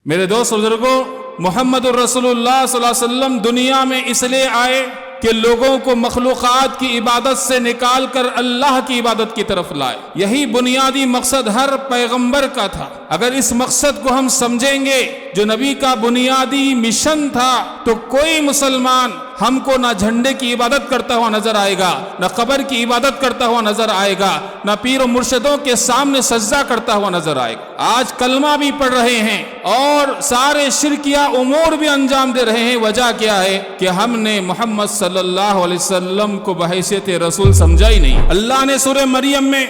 میرے دوست بزرگوں، محمد الرسول اللہ صلی اللہ علیہ وسلم دنیا میں اس لیے آئے کہ لوگوں کو مخلوقات کی عبادت سے نکال کر اللہ کی عبادت کی طرف لائے۔ یہی بنیادی مقصد ہر پیغمبر کا تھا۔ اگر اس مقصد کو ہم سمجھیں گے جو نبی کا بنیادی مشن تھا، تو کوئی مسلمان ہم کو نہ جھنڈے کی عبادت کرتا ہوا نظر آئے گا، نہ قبر کی عبادت کرتا ہوا نظر آئے گا، نہ پیر و مرشدوں کے سامنے سجدہ کرتا ہوا نظر آئے گا۔ آج کلمہ بھی پڑھ رہے ہیں اور سارے شرکیہ امور بھی انجام دے رہے ہیں۔ وجہ کیا ہے کہ ہم نے محمد صلی اللہ علیہ وسلم کو بحیثیت رسول سمجھا ہی نہیں۔ اللہ نے سورہ مریم میں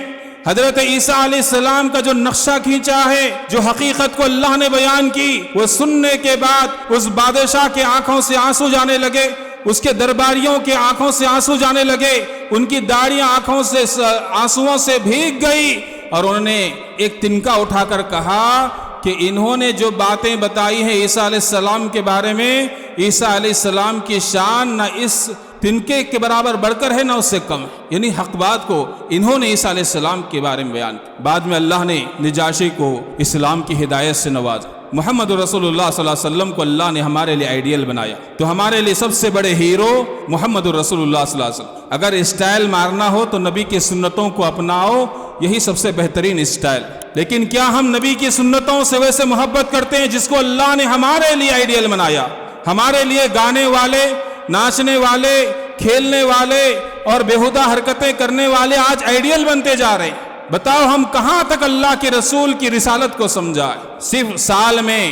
حضرت عیسیٰ علیہ السلام کا جو نقشہ کھینچا ہے، جو حقیقت کو اللہ نے بیان کی، وہ سننے کے بعد اس بادشاہ کے آنکھوں سے آنسو جانے لگے، اس کے درباریوں کے آنکھوں سے آنسو جانے لگے، ان کی داڑیاں آنکھوں سے آنسوؤں سے بھیگ گئی، اور انہوں نے ایک تنکا اٹھا کر کہا کہ انہوں نے جو باتیں بتائی ہیں عیسیٰ علیہ السلام کے بارے میں، عیسیٰ علیہ السلام کی شان نہ اس تنکے کے برابر بڑھ کر ہے نہ اس سے کم ہے۔ یعنی حق بات کو انہوں نے عیسیٰ علیہ السلام کے بارے میں بیان کیا۔ بعد میں اللہ نے نجاشی کو اسلام کی ہدایت سے نوازا۔ محمد رسول اللہ صلی اللہ علیہ وسلم کو اللہ نے ہمارے لیے آئیڈیل بنایا، تو ہمارے لیے سب سے بڑے ہیرو محمد رسول اللہ صلی اللہ علیہ وسلم۔ اگر اسٹائل مارنا ہو تو نبی کی سنتوں کو اپناؤ، یہی سب سے بہترین اسٹائل۔ لیکن کیا ہم نبی کی سنتوں سے ویسے محبت کرتے ہیں جس کو اللہ نے ہمارے لیے آئیڈیل بنایا؟ ہمارے لیے گانے والے، ناچنے والے، کھیلنے والے اور بےہودہ حرکتیں کرنے والے آج آئیڈیل بنتے جا رہے ہیں۔ بتاؤ ہم کہاں تک اللہ کے رسول کی رسالت کو سمجھائے؟ صرف سال میں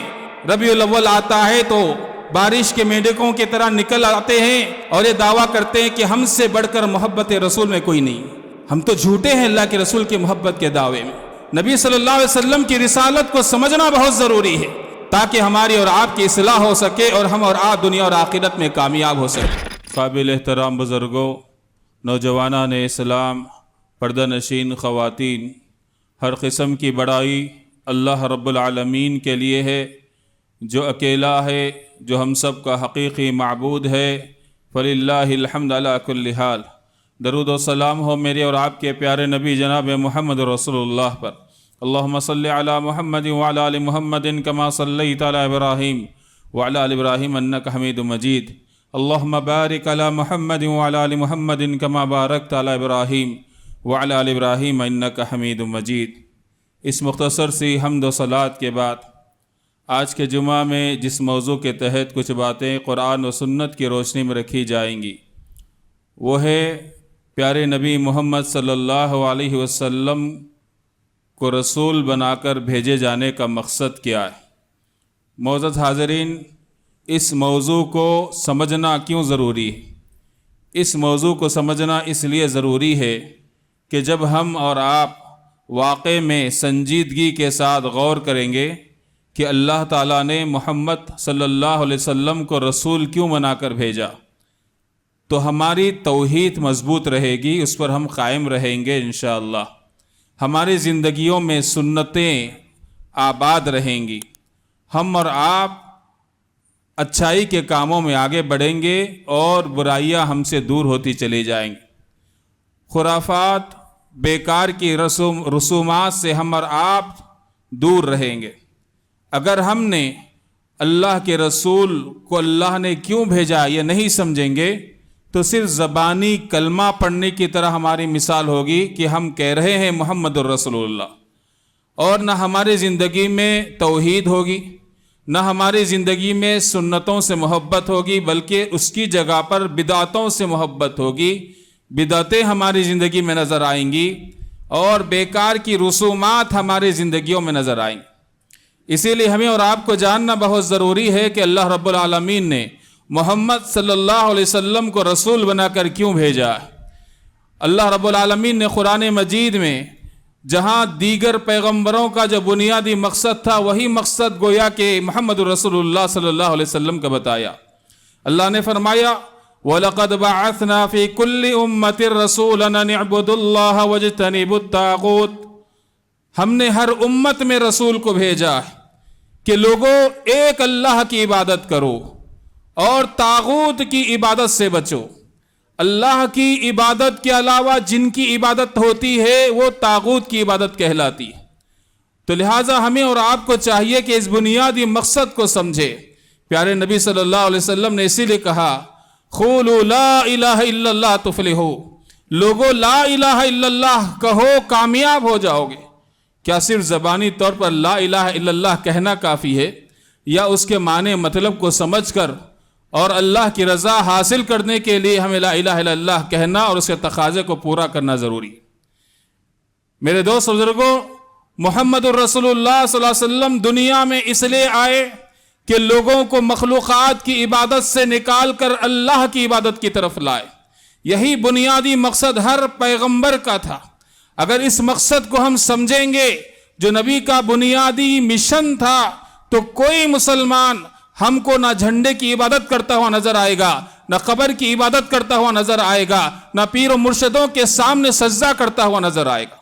ربیع الاول آتا ہے تو بارش کے میڈکوں کی طرح نکل آتے ہیں اور یہ دعویٰ کرتے ہیں کہ ہم سے بڑھ کر محبت رسول میں کوئی نہیں۔ ہم تو جھوٹے ہیں اللہ کے رسول کی محبت کے دعوے میں۔ نبی صلی اللہ علیہ وسلم کی رسالت کو سمجھنا بہت ضروری ہے تاکہ ہماری اور آپ کی اصلاح ہو سکے اور ہم اور آپ دنیا اور آخرت میں کامیاب ہو سکے۔ قابل احترام بزرگوں، نوجوانان اسلام، پردہ نشین خواتین، ہر قسم کی بڑائی اللہ رب العالمین کے لیے ہے، جو اکیلا ہے، جو ہم سب کا حقیقی معبود ہے۔ فللہ الحمد علی کل حال۔ درود و سلام ہو میرے اور آپ کے پیارے نبی جناب محمد رسول اللہ پر۔ اللہم صلی علی محمد وعلی آل محمد کما صلیت علی ابراہیم وعلی آل ابراہیم انک حمید مجید۔ اللہم بارک علی محمد وعلی آل محمد کما بارکت علی ابراہیم وعلی آل ابراہیم انک حمید مجید۔ اس مختصر سی حمد و صلوات کے بعد آج کے جمعہ میں جس موضوع کے تحت کچھ باتیں قرآن و سنت کی روشنی میں رکھی جائیں گی، وہ ہے پیارے نبی محمد صلی اللہ علیہ وسلم کو رسول بنا کر بھیجے جانے کا مقصد کیا ہے۔ معزز حاضرین، اس موضوع کو سمجھنا کیوں ضروری ہے؟ اس موضوع کو سمجھنا اس لیے ضروری ہے کہ جب ہم اور آپ واقع میں سنجیدگی کے ساتھ غور کریں گے کہ اللہ تعالیٰ نے محمد صلی اللہ علیہ وسلم کو رسول کیوں بنا کر بھیجا، تو ہماری توحید مضبوط رہے گی، اس پر ہم قائم رہیں گے انشاءاللہ۔ ہماری زندگیوں میں سنتیں آباد رہیں گی، ہم اور آپ اچھائی کے کاموں میں آگے بڑھیں گے اور برائیاں ہم سے دور ہوتی چلی جائیں گی۔ خرافات، بیکار کی رسومات سے ہم اور آپ دور رہیں گے۔ اگر ہم نے اللہ کے رسول کو اللہ نے کیوں بھیجا یہ نہیں سمجھیں گے تو صرف زبانی کلمہ پڑھنے کی طرح ہماری مثال ہوگی کہ ہم کہہ رہے ہیں محمد الرسول اللہ، اور نہ ہماری زندگی میں توحید ہوگی، نہ ہماری زندگی میں سنتوں سے محبت ہوگی، بلکہ اس کی جگہ پر بدعتوں سے محبت ہوگی۔ بدعتیں ہماری زندگی میں نظر آئیں گی اور بیکار کی رسومات ہماری زندگیوں میں نظر آئیں گی۔ اسی لیے ہمیں اور آپ کو جاننا بہت ضروری ہے کہ اللہ رب العالمین نے محمد صلی اللہ علیہ وسلم کو رسول بنا کر کیوں بھیجا ہے۔ اللہ رب العالمین نے قرآن مجید میں جہاں دیگر پیغمبروں کا جو بنیادی مقصد تھا وہی مقصد گویا کہ محمد رسول اللہ صلی اللہ علیہ وسلم کا بتایا۔ اللہ نے فرمایا وَلَقَدْ بَعَثْنَا فِي كُلِّ أُمَّةٍ رَسُولًا أَنِ اعْبُدُوا اللَّهَ وَاجْتَنِبُوا الطَّاغُوتَ۔ ہم نے ہر امت میں رسول کو بھیجا کہ لوگوں ایک اللہ کی عبادت کرو اور طاغوت کی عبادت سے بچو۔ اللہ کی عبادت کے علاوہ جن کی عبادت ہوتی ہے وہ طاغوت کی عبادت کہلاتی ہے۔ تو لہٰذا ہمیں اور آپ کو چاہیے کہ اس بنیادی مقصد کو سمجھے۔ پیارے نبی صلی اللہ علیہ وسلم نے اسی لیے کہا قولوا لا الہ الا اللہ تفلحوا، لوگوں لا الہ الا اللہ کہو کامیاب ہو جاؤ گے۔ کیا صرف زبانی طور پر لا الہ الا اللہ کہنا کافی ہے، یا اس کے معنی مطلب کو سمجھ کر اور اللہ کی رضا حاصل کرنے کے لیے ہمیں لا الہ الا اللہ کہنا اور اس کے تقاضے کو پورا کرنا ضروری ہے؟ میرے دوست بزرگوں، محمد الرسول اللہ صلی اللہ علیہ وسلم دنیا میں اس لیے آئے کہ لوگوں کو مخلوقات کی عبادت سے نکال کر اللہ کی عبادت کی طرف لائے۔ یہی بنیادی مقصد ہر پیغمبر کا تھا۔ اگر اس مقصد کو ہم سمجھیں گے جو نبی کا بنیادی مشن تھا، تو کوئی مسلمان ہم کو نہ جھنڈے کی عبادت کرتا ہوا نظر آئے گا، نہ قبر کی عبادت کرتا ہوا نظر آئے گا، نہ پیر و مرشدوں کے سامنے سجدہ کرتا ہوا نظر آئے گا۔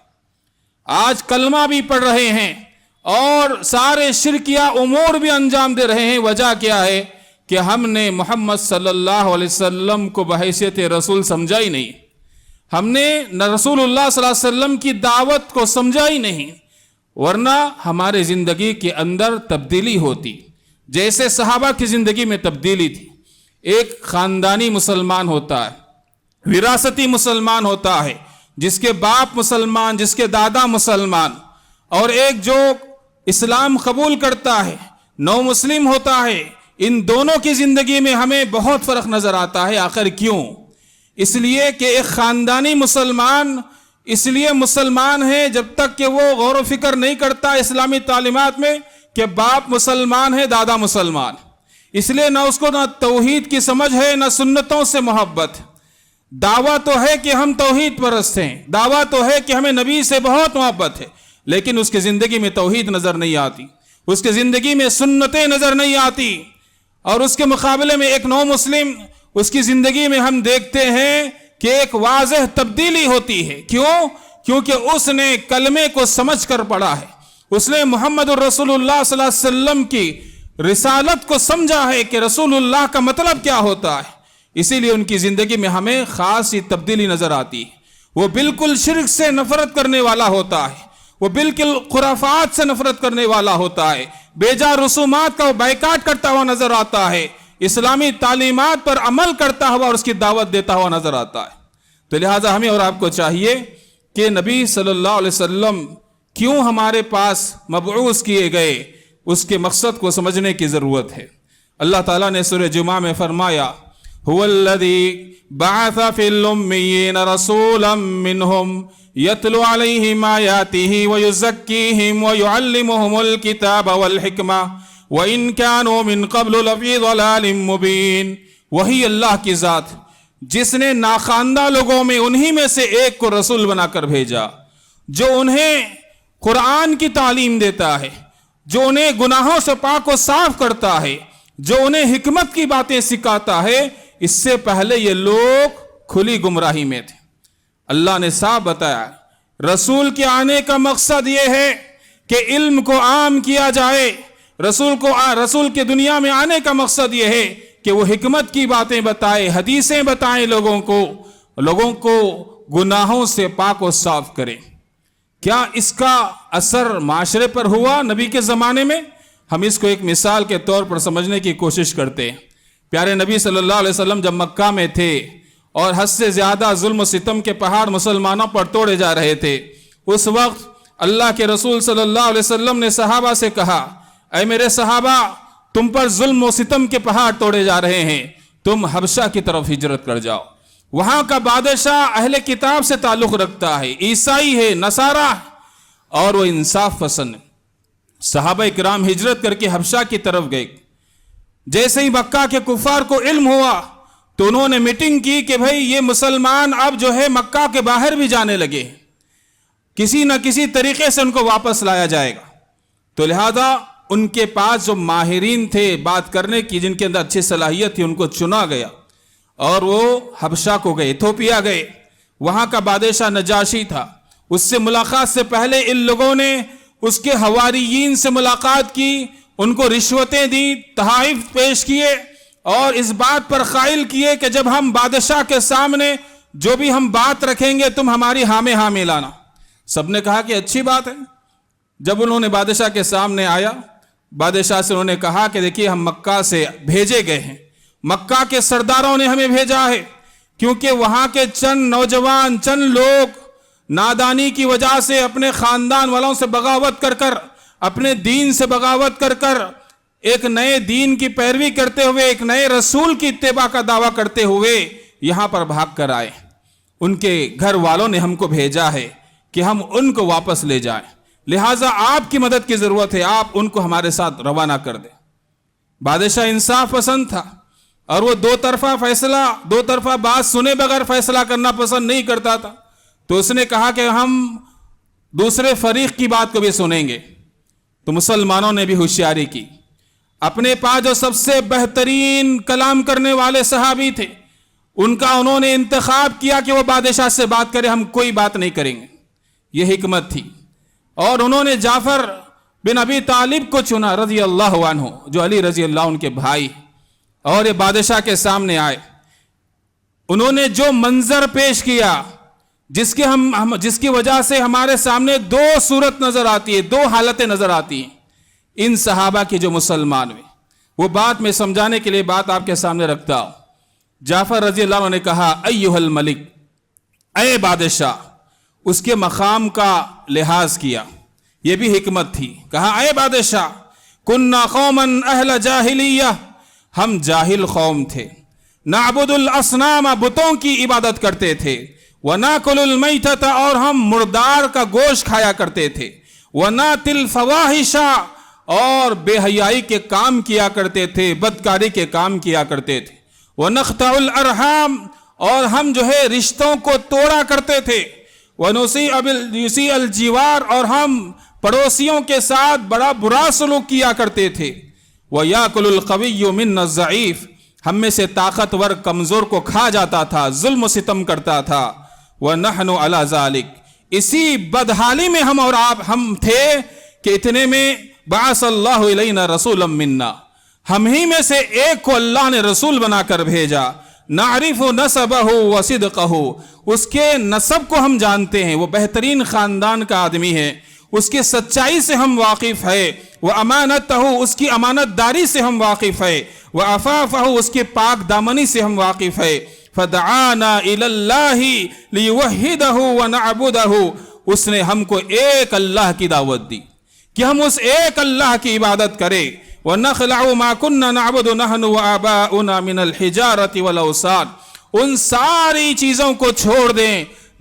آج کلمہ بھی پڑھ رہے ہیں اور سارے شرکیہ امور بھی انجام دے رہے ہیں۔ وجہ کیا ہے؟ کہ ہم نے محمد صلی اللہ علیہ وسلم کو بحیثیت رسول سمجھا ہی نہیں، ہم نے نہ رسول اللہ صلی اللہ علیہ وسلم کی دعوت کو سمجھا ہی نہیں، ورنہ ہمارے زندگی کے اندر تبدیلی ہوتی، جیسے صحابہ کی زندگی میں تبدیلی تھی۔ ایک خاندانی مسلمان ہوتا ہے، وراثتی مسلمان ہوتا ہے، جس کے باپ مسلمان، جس کے دادا مسلمان، اور ایک جو اسلام قبول کرتا ہے، نو مسلم ہوتا ہے۔ ان دونوں کی زندگی میں ہمیں بہت فرق نظر آتا ہے۔ آخر کیوں؟ اس لیے کہ ایک خاندانی مسلمان اس لیے مسلمان ہے جب تک کہ وہ غور و فکر نہیں کرتا اسلامی تعلیمات میں کہ باپ مسلمان ہے، دادا مسلمان، اس لیے نہ اس کو نہ توحید کی سمجھ ہے، نہ سنتوں سے محبت۔ دعویٰ تو ہے کہ ہم توحید پرست ہیں، دعویٰ تو ہے کہ ہمیں نبی سے بہت محبت ہے، لیکن اس کی زندگی میں توحید نظر نہیں آتی، اس کی زندگی میں سنتیں نظر نہیں آتی۔ اور اس کے مقابلے میں ایک نو مسلم، اس کی زندگی میں ہم دیکھتے ہیں کہ ایک واضح تبدیلی ہوتی ہے۔ کیوں؟ کیونکہ اس نے کلمے کو سمجھ کر پڑھا ہے، اس نے محمد الرسول اللہ صلی اللہ علیہ وسلم کی رسالت کو سمجھا ہے کہ رسول اللہ کا مطلب کیا ہوتا ہے۔ اسی لیے ان کی زندگی میں ہمیں خاصی تبدیلی نظر آتی ہے۔ وہ بالکل شرک سے نفرت کرنے والا ہوتا ہے، وہ بالکل خرافات سے نفرت کرنے والا ہوتا ہے، بے جا رسومات کا وہ بائیکاٹ کرتا ہوا نظر آتا ہے، اسلامی تعلیمات پر عمل کرتا ہوا اور اس کی دعوت دیتا ہوا نظر آتا ہے۔ تو لہٰذا ہمیں اور آپ کو چاہیے کہ نبی صلی اللہ علیہ وسلم کیوں ہمارے پاس مبعوث کیے گئے، اس کے مقصد کو سمجھنے کی ضرورت ہے۔ اللہ تعالیٰ نے سورہ جمعہ میں فرمایا هو الذي بعث في الأميين رسولا منهم يتلو عليهم آياته ويزكيهم ويعلمهم الكتاب والحكمة وإن كانوا من قبل لفي ضلال مبين۔ وہی اللہ کی ذات جس نے ناخواندہ لوگوں میں انہی میں سے ایک کو رسول بنا کر بھیجا، جو انہیں قرآن کی تعلیم دیتا ہے، جو انہیں گناہوں سے پاک و صاف کرتا ہے، جو انہیں حکمت کی باتیں سکھاتا ہے۔ اس سے پہلے یہ لوگ کھلی گمراہی میں تھے۔ اللہ نے صاف بتایا رسول کے آنے کا مقصد یہ ہے کہ علم کو عام کیا جائے۔ رسول کے دنیا میں آنے کا مقصد یہ ہے کہ وہ حکمت کی باتیں بتائے، حدیثیں بتائیں، لوگوں کو گناہوں سے پاک و صاف کرے۔ کیا اس کا اثر معاشرے پر ہوا نبی کے زمانے میں؟ ہم اس کو ایک مثال کے طور پر سمجھنے کی کوشش کرتے ہیں۔ پیارے نبی صلی اللہ علیہ وسلم جب مکہ میں تھے اور حد سے زیادہ ظلم و ستم کے پہاڑ مسلمانوں پر توڑے جا رہے تھے، اس وقت اللہ کے رسول صلی اللہ علیہ وسلم نے صحابہ سے کہا، اے میرے صحابہ، تم پر ظلم و ستم کے پہاڑ توڑے جا رہے ہیں، تم حبشہ کی طرف ہجرت کر جاؤ۔ وہاں کا بادشاہ اہل کتاب سے تعلق رکھتا ہے، عیسائی ہے، نصارہ، اور وہ انصاف پسند ہے۔ صحابہ کرام ہجرت کر کے حبشہ کی طرف گئے۔ جیسے ہی مکہ کے کفار کو علم ہوا تو انہوں نے میٹنگ کی کہ بھئی یہ مسلمان اب جو ہے مکہ کے باہر بھی جانے لگے، کسی نہ کسی طریقے سے ان کو واپس لایا جائے گا۔ تو لہذا ان کے پاس جو ماہرین تھے بات کرنے کی، جن کے اندر اچھی صلاحیت تھی، ان کو چنا گیا اور وہ حبشہ کو گئے، ایتھوپیا گئے۔ وہاں کا بادشاہ نجاشی تھا۔ اس سے ملاقات سے پہلے ان لوگوں نے اس کے حواریین سے ملاقات کی، ان کو رشوتیں دی، تحائف پیش کیے، اور اس بات پر قائل کیے کہ جب ہم بادشاہ کے سامنے جو بھی ہم بات رکھیں گے تم ہماری ہاں میں ہاں ملانا۔ سب نے کہا کہ اچھی بات ہے، جب انہوں نے بادشاہ کے سامنے آیا، بادشاہ سے انہوں نے کہا کہ دیکھیے ہم مکہ سے بھیجے گئے ہیں، مکہ کے سرداروں نے ہمیں بھیجا ہے، کیونکہ وہاں کے چند نوجوان، چند لوگ نادانی کی وجہ سے اپنے خاندان والوں سے بغاوت کر کر، اپنے دین سے بغاوت کر کر، ایک نئے دین کی پیروی کرتے ہوئے، ایک نئے رسول کی اتباع کا دعویٰ کرتے ہوئے یہاں پر بھاگ کر آئے۔ ان کے گھر والوں نے ہم کو بھیجا ہے کہ ہم ان کو واپس لے جائیں، لہٰذا آپ کی مدد کی ضرورت ہے، آپ ان کو ہمارے ساتھ روانہ کر دیں۔ بادشاہ انصاف پسند تھا اور وہ دو طرفہ بات سنے بغیر فیصلہ کرنا پسند نہیں کرتا تھا، تو اس نے کہا کہ ہم دوسرے فریق کی بات کو بھی سنیں گے۔ تو مسلمانوں نے بھی ہوشیاری کی، اپنے پاس جو سب سے بہترین کلام کرنے والے صحابی تھے ان کا انہوں نے انتخاب کیا کہ وہ بادشاہ سے بات کرے، ہم کوئی بات نہیں کریں گے، یہ حکمت تھی۔ اور انہوں نے جعفر بن ابی طالب کو چنا رضی اللہ عنہ، جو علی رضی اللہ ان کے بھائی، اور یہ بادشاہ کے سامنے آئے۔ انہوں نے جو منظر پیش کیا جس کی وجہ سے ہمارے سامنے دو صورت نظر آتی ہے، دو حالتیں نظر آتی ہیں ان صحابہ کی جو مسلمان ہوئے، وہ بات میں سمجھانے کے لیے بات آپ کے سامنے رکھتا ہوں۔ جعفر رضی اللہ عنہ نے کہا ایھا الملک، اے بادشاہ، اس کے مقام کا لحاظ کیا، یہ بھی حکمت تھی۔ کہا اے بادشاہ، کننا قوما اہل جاہلیہ، ہم جاہل قوم تھے، نعبد الاصنام، بتوں کی عبادت کرتے تھے، وَنَاكُلُ الْمَيْتَةَ، اور ہم مردار کا گوشت کھایا کرتے تھے، وَنَاتِ الْفَوَاحِشَ، اور بے حیائی کے کام کیا کرتے تھے، بدکاری کے کام کیا کرتے تھے، وَنَخْتَعُ الْأَرْحَامَ، اور ہم جو ہے رشتوں کو توڑا کرتے تھے، وَنُسِيءُ الْجِوَارَ، اور ہم پڑوسیوں کے ساتھ بڑا برا سلوک کیا کرتے تھے، وَيَأْكُلُ الْقَوِيُّ مِنَّا الضَّعِيفَ، ہم میں سے طاقتور کمزور کو کھا جاتا تھا، ظلم و ستم کرتا تھا، وَنَحْنُ عَلَى ذَلِكَ، اسی بدحالی میں ہم تھے کہ اتنے میں بَعَثَ اللَّهُ إِلَيْنَا رَسُولًا مِنَّا، ہم ہی میں سے ایک کو اللہ نے رسول بنا کر بھیجا، نَعْرِفُ نَسَبَهُ وَصِدْقَهُ، اس کے نسب کو ہم جانتے ہیں، وہ بہترین خاندان کا آدمی ہے، اس کے سچائی سے ہم واقف ہے، وَأَمَانَتَهُ، اس کی امانت داری سے ہم واقف ہے، وَعَفَافَهُ، اس کے پاک دامنی سے ہم واقف ہے، فَدَعَانَا إِلَى اللَّهِ لِيُوَحِّدَهُ وَنَعْبُدَهُ، اس نے ہم کو ایک اللہ کی دعوت دی کہ ہم اس ایک اللہ کی عبادت کریں، وَنَخْلَعُ مَا كُنَّا نَعْبُدُ نَحْنُ وَآبَاؤُنَا مِنَ الْحِجَارَةِ وَالْأَوْثَانِ، ان ساری چیزوں کو چھوڑ دیں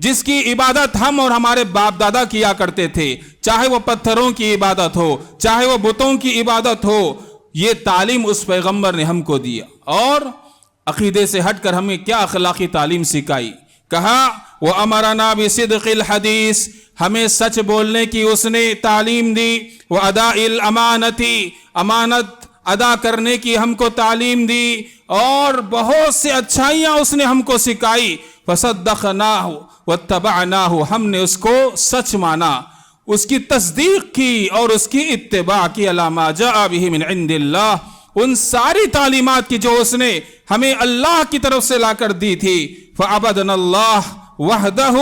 جس کی عبادت ہم اور ہمارے باپ دادا کیا کرتے تھے، چاہے وہ پتھروں کی عبادت ہو، چاہے وہ بتوں کی عبادت ہو، یہ تعلیم اس پیغمبر نے ہم کو دیا۔ اور عقیدے سے ہٹ کر ہمیں کیا اخلاقی تعلیم سکھائی، کہا وَأَمَرَنَا بِصِدْقِ الْحَدِيثِ، ہمیں سچ بولنے کی اس نے تعلیم دی، وَأَدَاءِ الْأَمَانَةِ، امانت ادا کرنے کی ہم کو تعلیم دی، اور بہت سے اچھائیاں اس نے ہم کو سکھائی، فَصَدَّقْنَاهُ وَاتَّبَعْنَاهُ، ہم نے اس کو سچ مانا، اس کی تصدیق کی اور اس کی اتباع کی، عَلَى مَا جَاءَ بِهِ مِنْ عِنْدِ اللَّهِ، ان ساری تعلیمات کی جو اس نے ہمیں اللہ کی طرف سے لا کر دی تھی، فَعَبَدْنَا اللَّهَ وَحْدَهُ،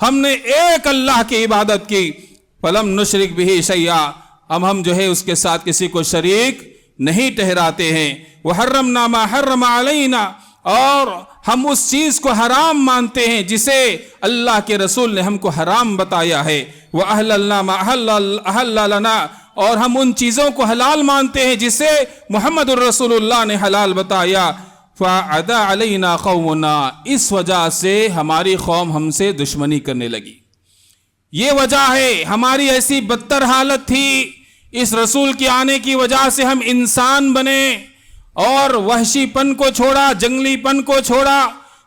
ہم نے ایک اللہ کی عبادت کی، فَلَمْ نُشْرِكْ بِهِ شَيْئًا، ہم جو ہے اس کے ساتھ کسی کو شریک نہیں ٹھہراتے ہیں، وَحَرَّمْنَا مَا حَرَّمَ عَلَيْنَا، اور ہم اس چیز کو حرام مانتے ہیں جسے اللہ کے رسول نے ہم کو حرام بتایا ہے، وَأَحْلَلْنَا مَا أَحَلَّ لَنَا، اور ہم ان چیزوں کو حلال مانتے ہیں جسے محمد الرسول اللہ نے حلال بتایا، فَعَدَى عَلَيْنَا قَوْمُنَا، اس وجہ سے ہماری قوم ہم سے دشمنی کرنے لگی۔ یہ وجہ ہے، ہماری ایسی بدتر حالت تھی، اس رسول کے آنے کی وجہ سے ہم انسان بنے اور وحشی پن کو چھوڑا، جنگلی پن کو چھوڑا،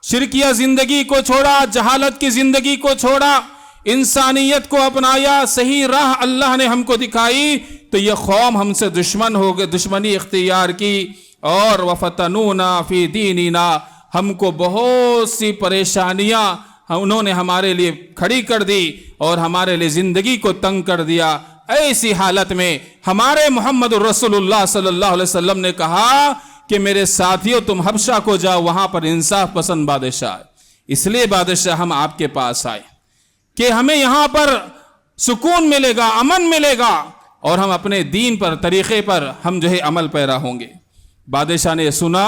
شرکیہ زندگی کو چھوڑا، جہالت کی زندگی کو چھوڑا، انسانیت کو اپنایا، صحیح راہ اللہ نے ہم کو دکھائی، تو یہ قوم ہم سے دشمن ہو گئے، دشمنی اختیار کی، اور وَفَتَنُونَا فِي دِينِنَا، ہم کو بہت سی پریشانیاں انہوں نے ہمارے لیے کھڑی کر دی اور ہمارے لیے زندگی کو تنگ کر دیا۔ ایسی حالت میں ہمارے محمد الرسول اللہ صلی اللہ علیہ وسلم نے کہا کہ میرے ساتھیوں تم حبشہ کو جاؤ، وہاں پر انصاف پسند بادشاہ ہے، اس لیے بادشاہ ہم آپ کے پاس آئے کہ ہمیں یہاں پر سکون ملے گا، امن ملے گا، اور ہم اپنے دین پر، طریقے پر ہم عمل پیرا ہوں گے۔ بادشاہ نے سنا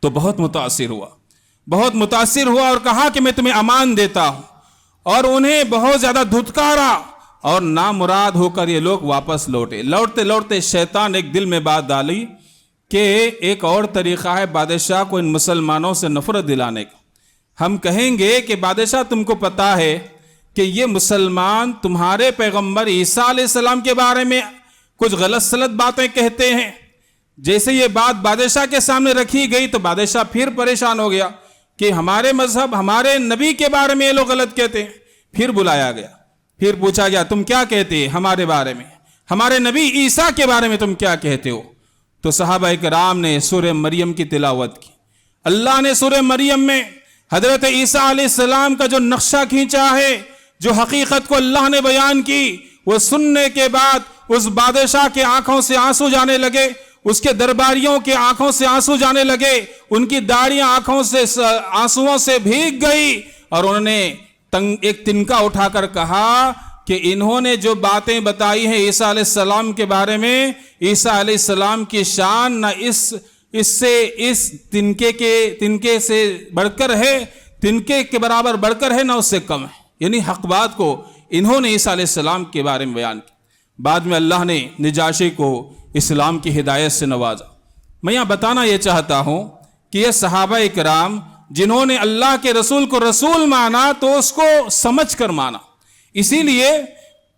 تو بہت متاثر ہوا اور کہا کہ میں تمہیں امان دیتا ہوں، اور انہیں بہت زیادہ دھتکارا، اور نامراد ہو کر یہ لوگ واپس لوٹتے شیطان ایک دل میں بات ڈالی کہ ایک اور طریقہ ہے بادشاہ کو ان مسلمانوں سے نفرت دلانے کا۔ ہم کہیں گے کہ بادشاہ تم کو پتا ہے کہ یہ مسلمان تمہارے پیغمبر عیسیٰ علیہ السلام کے بارے میں کچھ غلط سلط باتیں کہتے ہیں۔ جیسے یہ بات بادشاہ کے سامنے رکھی گئی تو بادشاہ پھر پریشان ہو گیا کہ ہمارے مذہب، ہمارے نبی کے بارے میں یہ لوگ غلط کہتے ہیں۔ پھر بلایا گیا، پھر پوچھا گیا تم کیا کہتے ہیں ہمارے بارے میں، ہمارے نبی عیسیٰ کے بارے میں تم کیا کہتے ہو؟ تو صحابہ کرام نے سورہ مریم کی تلاوت کی۔ اللہ نے سورہ مریم میں حضرت عیسیٰ علیہ السلام کا جو نقشہ کھینچا ہے، جو حقیقت کو اللہ نے بیان کی، وہ سننے کے بعد اس بادشاہ کے آنکھوں سے آنسو جانے لگے، اس کے درباریوں کے آنکھوں سے آنسو جانے لگے، ان کی داڑیاں آنکھوں سے آنسوؤں سے بھیگ گئی، اور انہوں نے ایک تنکا اٹھا کر کہا کہ انہوں نے جو باتیں بتائی ہیں عیسیٰ علیہ السلام کے بارے میں، عیسیٰ علیہ السلام کی شان نہ اس تنکے سے بڑھ کر ہے، تنکے کے برابر بڑھ کر ہے، نہ اس سے کم ہے۔ یعنی حق بات کو انہوں نے عیسیٰ علیہ السلام کے بارے میں بیان کیا۔ بعد میں اللہ نے نجاشی کو اسلام کی ہدایت سے نوازا۔ میں یہاں بتانا یہ چاہتا ہوں کہ یہ صحابہ کرام جنہوں نے اللہ کے رسول کو رسول مانا تو اس کو سمجھ کر مانا، اسی لیے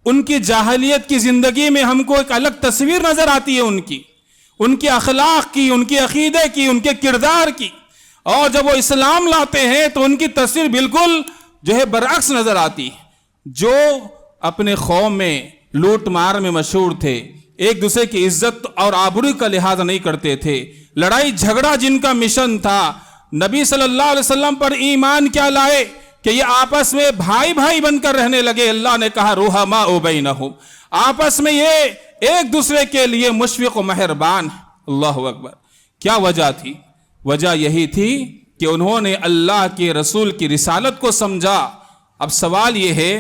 ان کی جاہلیت کی زندگی میں ہم کو ایک الگ تصویر نظر آتی ہے ان کی اخلاق کی، ان کے عقیدے کی، ان کے کردار کی، اور جب وہ اسلام لاتے ہیں تو ان کی تصویر بالکل برعکس نظر آتی ہے۔ جو اپنے قوم میں لوٹ مار میں مشہور تھے، ایک دوسرے کی عزت اور آبرو کا لحاظ نہیں کرتے تھے، لڑائی جھگڑا جن کا مشن تھا، نبی صلی اللہ علیہ وسلم پر ایمان کیا لائے کہ یہ آپس میں بھائی بھائی بن کر رہنے لگے۔ اللہ نے کہا رحماء بینہم، آپس میں یہ ایک دوسرے کے لیے مشفق و مہربان۔ اللہ اکبر۔ کیا وجہ تھی؟ وجہ یہی تھی کہ انہوں نے اللہ کے رسول کی رسالت کو سمجھا۔ اب سوال یہ ہے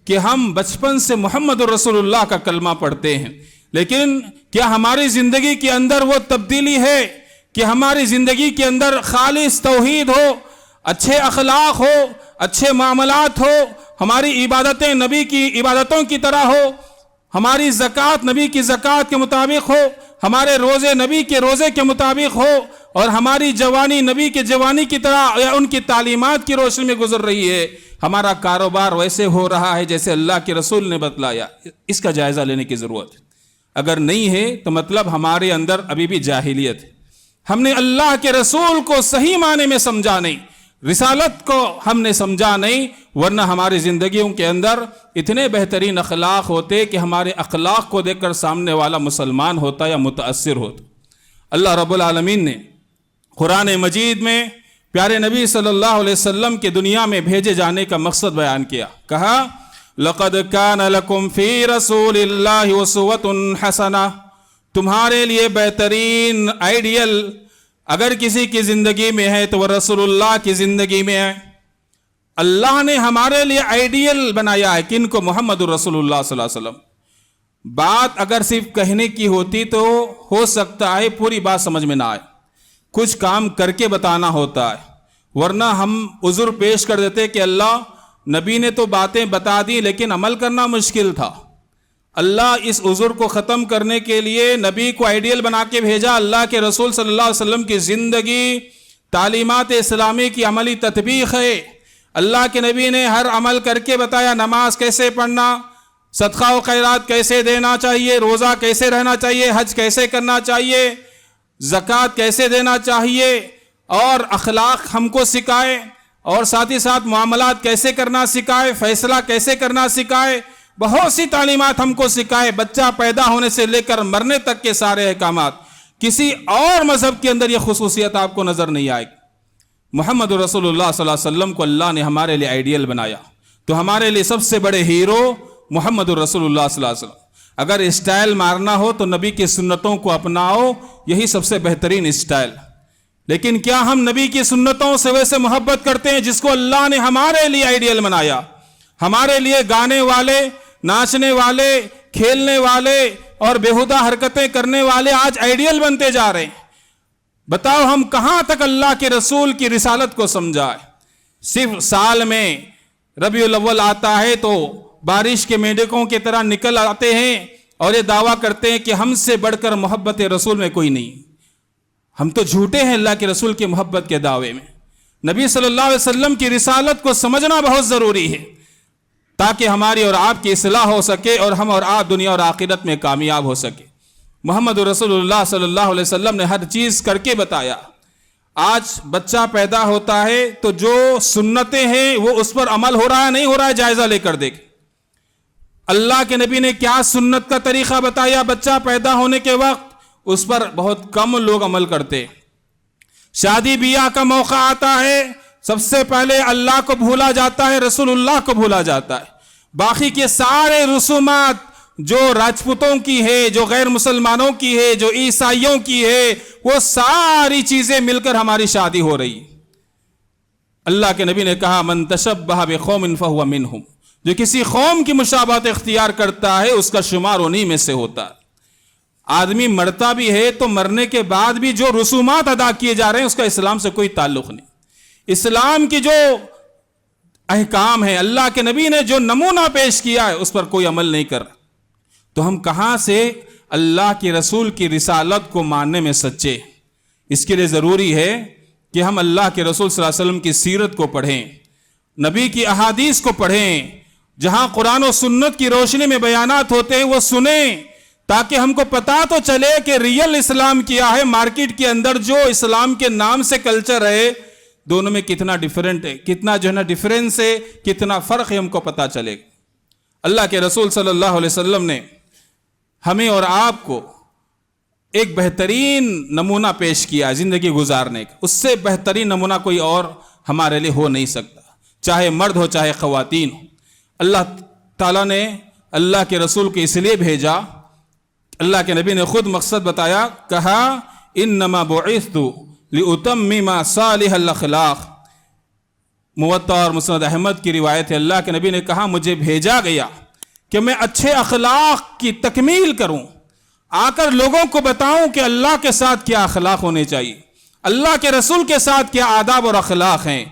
کہ ہم بچپن سے محمد رسول اللہ کا کلمہ پڑھتے ہیں، لیکن کیا ہماری زندگی کے اندر وہ تبدیلی ہے کہ ہماری زندگی کے اندر خالص توحید ہو، اچھے اخلاق ہو، اچھے معاملات ہو، ہماری عبادتیں نبی کی عبادتوں کی طرح ہو، ہماری زکوٰۃ نبی کی زکوٰۃ کے مطابق ہو، ہمارے روزے نبی کے روزے کے مطابق ہو، اور ہماری جوانی نبی کے جوانی کی طرح یا ان کی تعلیمات کی روشنی میں گزر رہی ہے، ہمارا کاروبار ویسے ہو رہا ہے جیسے اللہ کے رسول نے بتلایا؟ اس کا جائزہ لینے کی ضرورت ہے۔ اگر نہیں ہے تو مطلب ہمارے اندر ابھی بھی جاہلیت ہے، ہم نے اللہ کے رسول کو صحیح معنی میں سمجھا نہیں، رسالت کو ہم نے سمجھا نہیں، ورنہ ہماری زندگیوں کے اندر اتنے بہترین اخلاق ہوتے کہ ہمارے اخلاق کو دیکھ کر سامنے والا مسلمان ہوتا یا متاثر ہوتا۔ اللہ رب العالمین نے قرآن مجید میں پیارے نبی صلی اللہ علیہ وسلم کے دنیا میں بھیجے جانے کا مقصد بیان کیا، کہا لَقَدْ كَانَ لَكُمْ فِي رَسُولِ اللَّهِ أُسْوَةٌ حَسَنَةٌ، تمہارے لیے بہترین آئیڈیل اگر کسی کی زندگی میں ہے تو وہ رسول اللہ کی زندگی میں ہے۔ اللہ نے ہمارے لیے آئیڈیل بنایا ہے، کن کو؟ محمد رسول اللہ صلی اللہ علیہ وسلم۔ بات اگر صرف کہنے کی ہوتی تو ہو سکتا ہے پوری بات سمجھ میں نہ آئے، کچھ کام کر کے بتانا ہوتا ہے، ورنہ ہم عذر پیش کر دیتے کہ اللہ نبی نے تو باتیں بتا دی لیکن عمل کرنا مشکل تھا۔ اللہ اس عذر کو ختم کرنے کے لیے نبی کو آئیڈیل بنا کے بھیجا۔ اللہ کے رسول صلی اللہ علیہ وسلم کی زندگی تعلیمات اسلامی کی عملی تطبیق ہے۔ اللہ کے نبی نے ہر عمل کر کے بتایا، نماز کیسے پڑھنا، صدقہ و خیرات کیسے دینا چاہیے، روزہ کیسے رہنا چاہیے، حج کیسے کرنا چاہیے، زکوٰۃ کیسے دینا چاہیے، اور اخلاق ہم کو سکھائے، اور ساتھ ہی ساتھ معاملات کیسے کرنا سکھائے، فیصلہ کیسے کرنا سکھائے، بہت سی تعلیمات ہم کو سکھائے، بچہ پیدا ہونے سے لے کر مرنے تک کے سارے احکامات۔ کسی اور مذہب کے اندر یہ خصوصیت آپ کو نظر نہیں آئے گی۔ محمد رسول اللہ صلی اللہ علیہ وسلم کو اللہ نے ہمارے لیے آئیڈیل بنایا، تو ہمارے لیے سب سے بڑے ہیرو محمد رسول اللہ صلی اللہ علیہ وسلم۔ اگر اسٹائل مارنا ہو تو نبی کی سنتوں کو اپناؤ، یہی سب سے بہترین اسٹائل۔ لیکن کیا ہم نبی کی سنتوں سے ویسے محبت کرتے ہیں جس کو اللہ نے ہمارے لیے آئیڈیل بنایا؟ ہمارے لیے گانے والے ناچنے والے، کھیلنے والے اور بےہودہ حرکتیں کرنے والے آج آئیڈیل بنتے جا رہے ہیں۔ بتاؤ ہم کہاں تک اللہ کے رسول کی رسالت کو سمجھائے؟ صرف سال میں ربیع الاول آتا ہے تو بارش کے میڈکوں کی طرح نکل آتے ہیں اور یہ دعویٰ کرتے ہیں کہ ہم سے بڑھ کر محبت رسول میں کوئی نہیں۔ ہم تو جھوٹے ہیں اللہ کے رسول کی محبت کے دعوے میں۔ نبی صلی اللہ علیہ وسلم کی رسالت کو سمجھنا بہت ضروری ہے تاکہ ہماری اور آپ کی اصلاح ہو سکے اور ہم اور آپ دنیا اور آخرت میں کامیاب ہو سکے۔ محمد رسول اللہ صلی اللہ علیہ وسلم نے ہر چیز کر کے بتایا۔ آج بچہ پیدا ہوتا ہے تو جو سنتیں ہیں وہ اس پر عمل ہو رہا ہے نہیں ہو رہا ہے جائزہ لے کر دیکھ۔ اللہ کے نبی نے کیا سنت کا طریقہ بتایا بچہ پیدا ہونے کے وقت، اس پر بہت کم لوگ عمل کرتے۔ شادی بیاہ کا موقع آتا ہے، سب سے پہلے اللہ کو بھولا جاتا ہے، رسول اللہ کو بھولا جاتا ہے۔ باقی کے سارے رسومات جو راجپوتوں کی ہے، جو غیر مسلمانوں کی ہے، جو عیسائیوں کی ہے، وہ ساری چیزیں مل کر ہماری شادی ہو رہی۔ اللہ کے نبی نے کہا من تشبہ بقوم فہو منہم، جو کسی قوم کی مشابہت اختیار کرتا ہے اس کا شمار انہی میں سے ہوتا ہے۔ آدمی مرتا بھی ہے تو مرنے کے بعد بھی جو رسومات ادا کیے جا رہے ہیں اس کا اسلام سے کوئی تعلق نہیں۔ اسلام کی جو احکام ہیں، اللہ کے نبی نے جو نمونہ پیش کیا ہے اس پر کوئی عمل نہیں کر رہا، تو ہم کہاں سے اللہ کے رسول کی رسالت کو ماننے میں سچے؟ اس کے لیے ضروری ہے کہ ہم اللہ کے رسول صلی اللہ علیہ وسلم کی سیرت کو پڑھیں، نبی کی احادیث کو پڑھیں، جہاں قرآن و سنت کی روشنی میں بیانات ہوتے ہیں وہ سنیں، تاکہ ہم کو پتا تو چلے کہ ریل اسلام کیا ہے۔ مارکیٹ کے اندر جو اسلام کے نام سے کلچر ہے دونوں میں کتنا ڈیفرنٹ ہے، کتنا جو ہے نا ڈیفرنس ہے، کتنا فرق ہے، ہم کو پتا چلے گا۔ اللہ کے رسول صلی اللہ علیہ وسلم نے ہمیں اور آپ کو ایک بہترین نمونہ پیش کیا زندگی گزارنے کا، اس سے بہترین نمونہ کوئی اور ہمارے لیے ہو نہیں سکتا، چاہے مرد ہو چاہے خواتین ہو۔ اللہ تعالیٰ نے اللہ کے رسول کو اس لیے بھیجا، اللہ کے نبی نے خود مقصد بتایا، کہا انما بعثت لاتمم صالح الاخلاق۔ موطا اور مسند احمد کی روایت ہے، اللہ کے نبی نے کہا مجھے بھیجا گیا کہ میں اچھے اخلاق کی تکمیل کروں، آ کر لوگوں کو بتاؤں کہ اللہ کے ساتھ کیا اخلاق ہونے چاہیے، اللہ کے رسول کے ساتھ کیا آداب اور اخلاق ہیں،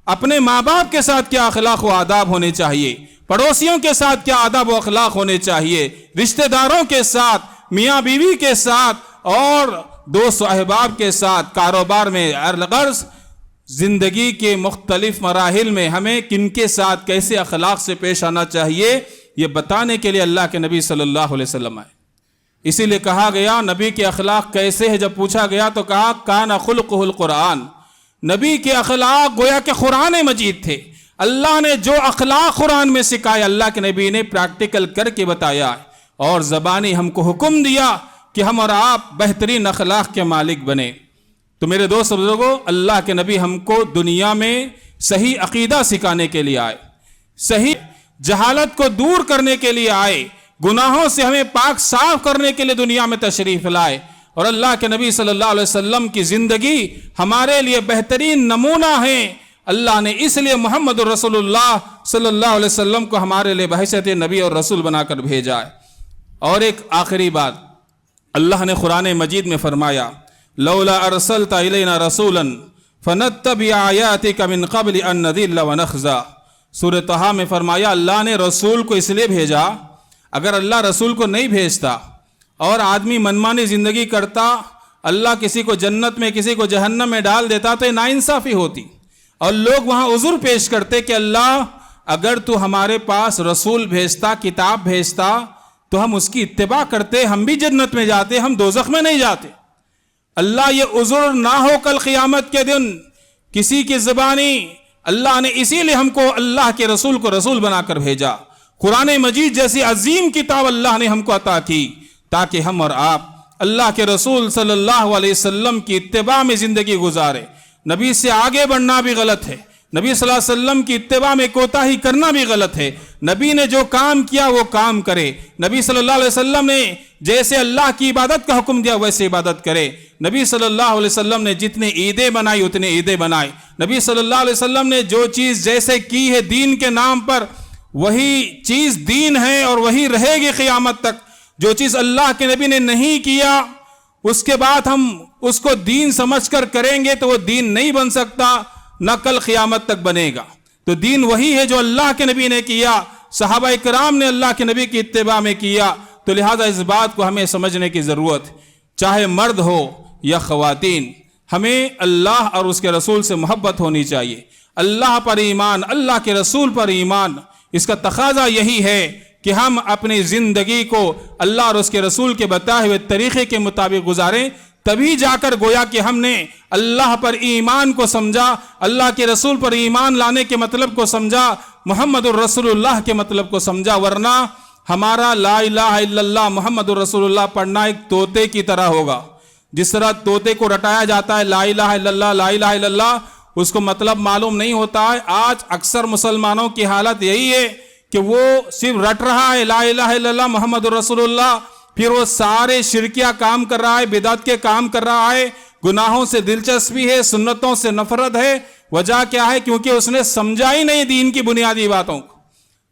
اپنے ماں باپ کے ساتھ کیا اخلاق و آداب ہونے چاہیے، پڑوسیوں کے ساتھ کیا آداب و اخلاق ہونے چاہیے، رشتہ داروں کے ساتھ، میاں بیوی کے ساتھ اور دوست و احباب کے ساتھ، کاروبار میں، غرض زندگی کے مختلف مراحل میں ہمیں کن کے ساتھ کیسے اخلاق سے پیش آنا چاہیے، یہ بتانے کے لیے اللہ کے نبی صلی اللہ علیہ وسلم آئے۔ اسی لیے کہا گیا نبی کے اخلاق کیسے ہے، جب پوچھا گیا تو کہا کان خلقہ القرآن، نبی کے اخلاق گویا کہ قرآن مجید تھے۔ اللہ نے جو اخلاق قرآن میں سکھایا اللہ کے نبی نے پریکٹیکل کر کے بتایا، اور زبانی ہم کو حکم دیا کہ ہم اور آپ بہترین اخلاق کے مالک بنے۔ تو میرے دوست بزرگوں، اللہ کے نبی ہم کو دنیا میں صحیح عقیدہ سکھانے کے لیے آئے، صحیح جہالت کو دور کرنے کے لیے آئے، گناہوں سے ہمیں پاک صاف کرنے کے لیے دنیا میں تشریف لائے، اور اللہ کے نبی صلی اللہ علیہ وسلم کی زندگی ہمارے لیے بہترین نمونہ ہے۔ اللہ نے اس لیے محمد رسول اللہ صلی اللہ علیہ وسلم کو ہمارے لیے بحیثیت نبی اور رسول بنا کر بھیجا ہے۔ اور ایک آخری بات، اللہ نے قرآن مجید میں فرمایا لولا ارسلت الینا رسولا فنتبع آیاتک من قبل ان نذل ونخزى۔ سورہ طہ میں فرمایا اللہ نے رسول کو اس لیے بھیجا، اگر اللہ رسول کو نہیں بھیجتا اور آدمی منمانی زندگی کرتا، اللہ کسی کو جنت میں کسی کو جہنم میں ڈال دیتا تو یہ ناانصافی ہوتی، اور لوگ وہاں عذر پیش کرتے کہ اللہ اگر تو ہمارے پاس رسول بھیجتا، کتاب بھیجتا تو ہم اس کی اتباع کرتے، ہم بھی جنت میں جاتے، ہم دوزخ میں نہیں جاتے۔ اللہ یہ عذر نہ ہو کل قیامت کے دن کسی کی زبانی، اللہ نے اسی لیے ہم کو اللہ کے رسول کو رسول بنا کر بھیجا۔ قرآن مجید جیسی عظیم کتاب اللہ نے ہم کو عطا کی تاکہ ہم اور آپ اللہ کے رسول صلی اللہ علیہ وسلم کی اتباع میں زندگی گزارے۔ نبی سے آگے بڑھنا بھی غلط ہے، نبی صلی اللہ علیہ وسلم کی اتباع میں کوتاہی کرنا بھی غلط ہے۔ نبی نے جو کام کیا وہ کام کرے، نبی صلی اللہ علیہ وسلم نے جیسے اللہ کی عبادت کا حکم دیا ویسے عبادت کرے، نبی صلی اللہ علیہ وسلم نے جتنے عیدیں بنائی اتنے عیدیں بنائے، نبی صلی اللہ علیہ وسلم نے جو چیز جیسے کی ہے دین کے نام پر وہی چیز دین ہے اور وہی رہے گی قیامت تک۔ جو چیز اللہ کے نبی نے نہیں کیا اس کے بعد ہم اس کو دین سمجھ کر کریں گے تو وہ دین نہیں بن سکتا، نہ کل قیامت تک بنے گا۔ تو دین وہی ہے جو اللہ کے نبی نے کیا، صحابہ اکرام نے اللہ کے نبی کی اتباع میں کیا۔ تو لہٰذا اس بات کو ہمیں سمجھنے کی ضرورت ہے، چاہے مرد ہو یا خواتین، ہمیں اللہ اور اس کے رسول سے محبت ہونی چاہیے، اللہ پر ایمان، اللہ کے رسول پر ایمان۔ اس کا تقاضا یہی ہے کہ ہم اپنی زندگی کو اللہ اور اس کے رسول کے بتائے ہوئے طریقے کے مطابق گزاریں، تبھی جا کر گویا کہ ہم نے اللہ پر ایمان کو سمجھا، اللہ کے رسول پر ایمان لانے کے مطلب کو سمجھا، محمد الرسول اللہ کے مطلب کو سمجھا۔ ورنہ ہمارا لا الہ الا اللہ محمد الرسول اللہ پڑھنا ایک طوطے کی طرح ہوگا۔ جس طرح طوطے کو رٹایا جاتا ہے لا الہ الا اللہ لا الہ الا اللہ، اس کو مطلب معلوم نہیں ہوتا ہے۔ آج اکثر مسلمانوں کی حالت یہی ہے کہ وہ صرف رٹ رہا ہے لا الہ الا اللہ محمد الرسول اللہ، پھر وہ سارے شرکیہ کام کر رہا ہے، بدعت کے کام کر رہا ہے، گناہوں سے دلچسپی ہے، سنتوں سے نفرت ہے۔ وجہ کیا ہے؟ کیونکہ اس نے سمجھا ہی نہیں دین کی بنیادی باتوں کو۔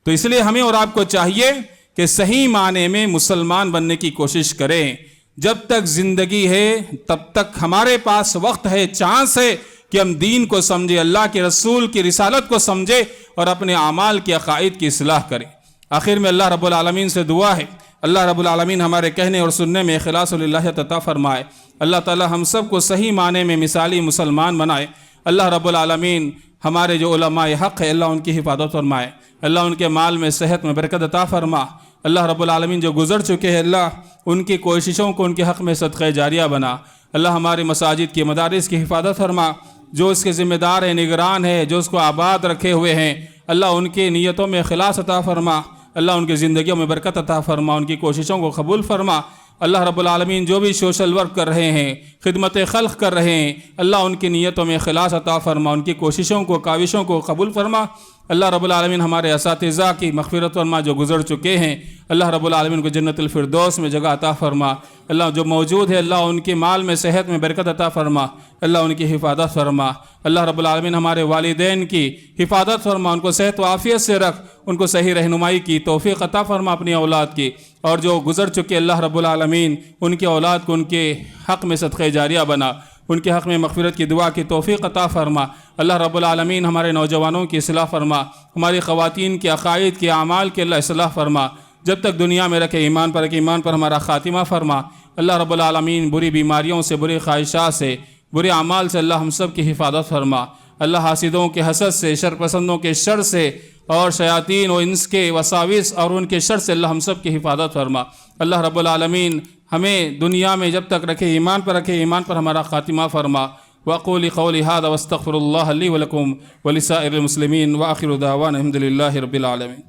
تو اس لیے ہمیں اور آپ کو چاہیے کہ صحیح معنی میں مسلمان بننے کی کوشش کریں۔ جب تک زندگی ہے تب تک ہمارے پاس وقت ہے، چانس ہے کہ ہم دین کو سمجھیں، اللہ کے رسول کی رسالت کو سمجھیں اور اپنے اعمال کے عقائد کی اصلاح کریں۔ آخر میں اللہ رب العالمین سے دعا ہے، اللہ رب العالمین ہمارے کہنے اور سننے میں اخلاص للہ عطا فرمائے۔ اللہ تعالی ہم سب کو صحیح معنی میں مثالی مسلمان بنائے۔ اللہ رب العالمین ہمارے جو علماء حق ہے اللہ ان کی حفاظت فرمائے، اللہ ان کے مال میں صحت میں برکت عطا فرما۔ اللہ رب العالمین جو گزر چکے ہیں اللہ ان کی کوششوں کو ان کے حق میں صدقہ جاریہ بنا۔ اللہ ہماری مساجد کی مدارس کی حفاظت فرما، جو اس کے ذمہ دار ہیں، نگران ہے، جو اس کو آباد رکھے ہوئے ہیں، اللہ ان کی نیتوں میں اخلاص عطا فرما، اللہ ان کی زندگیوں میں برکت عطا فرما، ان کی کوششوں کو قبول فرما۔ اللہ رب العالمین جو بھی سوشل ورک کر رہے ہیں، خدمت خلق کر رہے ہیں، اللہ ان کی نیتوں میں اخلاص عطا فرما، ان کی کوششوں کو کاوشوں کو قبول فرما۔ اللہ رب العالمین ہمارے اساتذہ کی مغفرت فرما جو گزر چکے ہیں، اللہ رب العالمین کو جنت الفردوس میں جگہ عطا فرما۔ اللہ جو موجود ہے اللہ ان کے مال میں صحت میں برکت عطا فرما، اللہ ان کی حفاظت فرما۔ اللہ رب العالمین ہمارے والدین کی حفاظت فرما، ان کو صحت و عافیت سے رکھ، ان کو صحیح رہنمائی کی توفیق عطا فرما اپنی اولاد کی، اور جو گزر چکے اللہ رب العالمین ان کی اولاد کو ان کے حق میں صدقہ جاریہ بنا، ان کے حق میں مغفرت کی دعا کی توفیق عطا فرما۔ اللہ رب العالمین ہمارے نوجوانوں کی اصلاح فرما، ہماری خواتین کے عقائد کے اعمال کے اللہ اصلاح فرما، جب تک دنیا میں رکھے ایمان پر رکھے، ایمان پر ہمارا خاتمہ فرما۔ اللہ رب العالمین بری بیماریوں سے، بری خواہشات سے، برے اعمال سے اللہ ہم سب کی حفاظت فرما۔ اللہ حاسدوں کے حسد سے، شر پسندوں کے شر سے، اور شیاطین و انس کے وساوس اور ان کے شر سے اللہ ہم سب کی حفاظت فرما۔ اللہ رب العالمین ہمیں دنیا میں جب تک رکھے ایمان پر رکھے، ایمان پر ہمارا خاتمہ فرما۔ وأقول قولي هذا واستغفر الله لي ولكم ولسائر المسلمين وآخر دعوانا الحمد لله رب العالمين۔